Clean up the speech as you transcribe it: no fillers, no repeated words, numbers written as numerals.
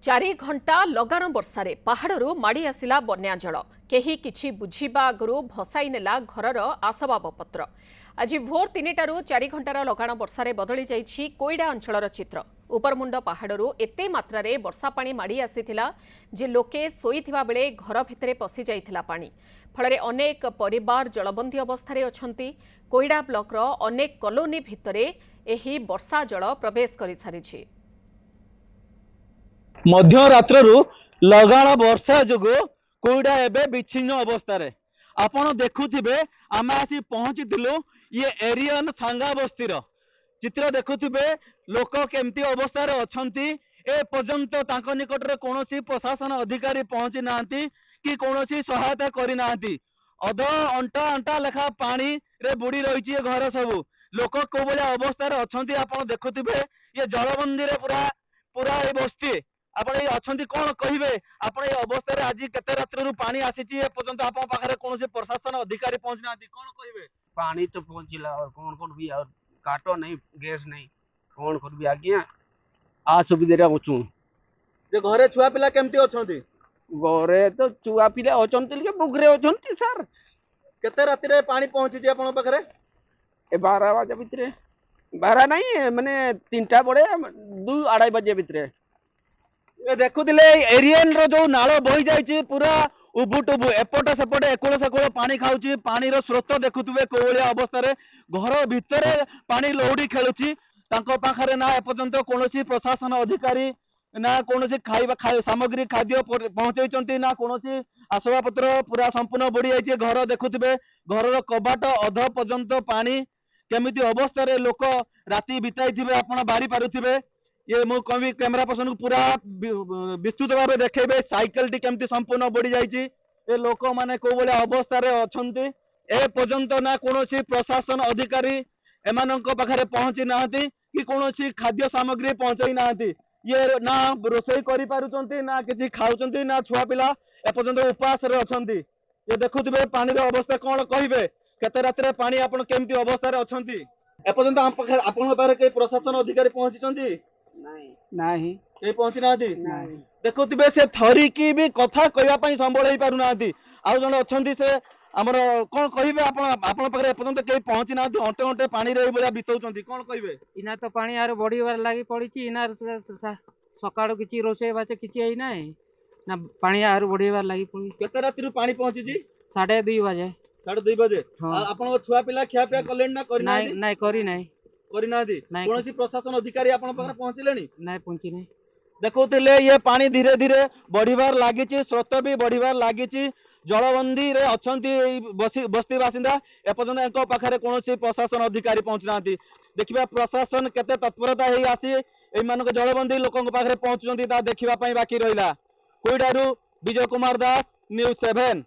चारि घंटा लगाण वर्षारे पहाड़रू माड़ी आसिला बन्या जल केही किछि बुझिबा आगरू भसाई नेला घरर आसबाबपत्र। आज भोर 3टारू 4 घंटार लगाण वर्षारे बदली जाइछि कोईडा अंचलर चित्र। उपरमुंड पहाड़रू एते मात्रारे वर्षा पानी माड़ी आसिथिला जे लोके सोईथिबा बेले घर भितरे पसि जाइथिला पानी। फलरे अनेक परिवार जलबंदी अवस्थारे अछंती। कोईडा ब्लॉकर अनेक कॉलोनी भितरे एही वर्षा जल प्रवेश करि सारिछि। मध्यरात्रु लगाण वर्षा जोगु कोईडा एबे विच्छिन्न अवस्था रे आपण देखुथिबे आमे आसी पहुंचीथिलु ये एरियन सांगा बस्तीर चित्र देखुथिबे लोक केमती अवस्था रे अछंती। ए पर्यंत तांको निकट रे कोनोसी प्रशासन अधिकारी पहुंची नांती कि कोनोसी सहायता करि नांती। अध अंटा अंटा लेखा पानी रे बुड़ी रहिछि ए घर सबु लोक को बलिया अवस्था रे अछंती। आपण देखुथिबे ये जलबंदी रे पूरा पूरा ए बस्ती आपण ये अछंती कोन कहिबे। आपण ये अवस्था रे आज केते रात्रु पानी आसीछि ए पर्यंत आपण पाखरे कोनोसी प्रशासन अधिकारी पहुंच नांती कोन कहिबे। पानी तो पहुंचला और कौन भी और काटो नहीं गैस नहीं कौन कर भी आज्ञा आ सुविधा अछु जे घरे छुआ पिला केमती अछंती। घरे तो छुआ पिला अछंती के बुगरे अछंती सर। केते राति रे पानी पहुंची जे आपण पाखरे ए 12 बजे भितरे 12 नहीं माने 3टा बड़े 2-2:30 बजे भितरे ए देखुथिले एरियन रो जो नाଳ बही जाईची पूरा उबुटुबु एपट सेपट एकुळ सेकुळ पानी खाउची। पानी रो स्रोत देखुथिबे कोलिया अवस्था रे घर भितरे पानी लौडी खेलुची। तांको पाखरे ना एपर्यंत कोनोसी प्रशासन अधिकारी ना कोनोसी खाइबा सामग्री खाद्य पहुंचैचंती ना कोनोसी आसबाबपत्र पूरा संपूर्ण बुड़ी जाईची। घर देखुथिबे घर रो कबाट अध पर्यंत पानी केमिति अवस्था रे लोक राति बिताइथिबे आपण बारी पारुथिबे। ये मु कवि कैमरा पर्सन को पूरा विस्तृत भाव देखेबे साइकिल टी केमती संपूर्ण बुड़ी जाइछि। ए लोक माने को बले अवस्था रे अछंती। ए पर्यंत ना कोनोसी प्रशासन अधिकारी एमानंक पाखरे पहुंची नाहंती कि कोनोसी खाद्य सामग्री पहुंचाई नाहंती। ये ना रोसई करि पारुचंती ना किछि खाउचंती ना छुआ पिला ए पर्यंत उपास रे अछंती। ये देखुथिबे पानी रो अवस्था कोन कहिबे केते रात्रे पानी आपण केमती अवस्था रे अछंती। ए पर्यंत आपण पाखरे के प्रशासन अधिकारी पहुंचीचंती नहीं के पहुंची नाहंती। देखुथिबे से थरी की भी कथा कहया पई संबळ हे पारु नाहंती। आउ जण अछंती से हमर कोन कहिबे आपण पाखरे पर्यंत के पहुंची नाहंती। अंटे अंटे पानी रे बलिया बितौचंती कोन कहिबे। इना तो पानी आर बढीबार लागि पडिछि। इना सकाळो किछि रोसे बाचे किछि आइ नाही ना पानी आर बढीबार लागि पडि। केते रातिरु पानी पहुंची 2:30 बजे 2:30 बजे आपण छुआ पिला खिया पिया कलेन ना करि नाही नाही करी नाही करि नाहंती। कोनोसी प्रशासन अधिकारी आपण पाखरे पहुंचलेनी नाही पहुंची नाही। देखुथिले ये पानी धीरे धीरे बढ़िबार लागिछि स्रोत भी बढ़िबार लागिछि। जलबंदी रे अछंती बस्ती बासिंदा एपर्यंत एंको पाखरे कोनोसी प्रशासन अधिकारी पहुंच नाहंती। देखिबा प्रशासन केते तत्परता हेई आसी एई मानक जलबंदी लोकन पाखरे पहुंचुचंती ता देखिबा पई बाकी रहिला। कोइडारू विजय कुमार दास न्यूज़ 7।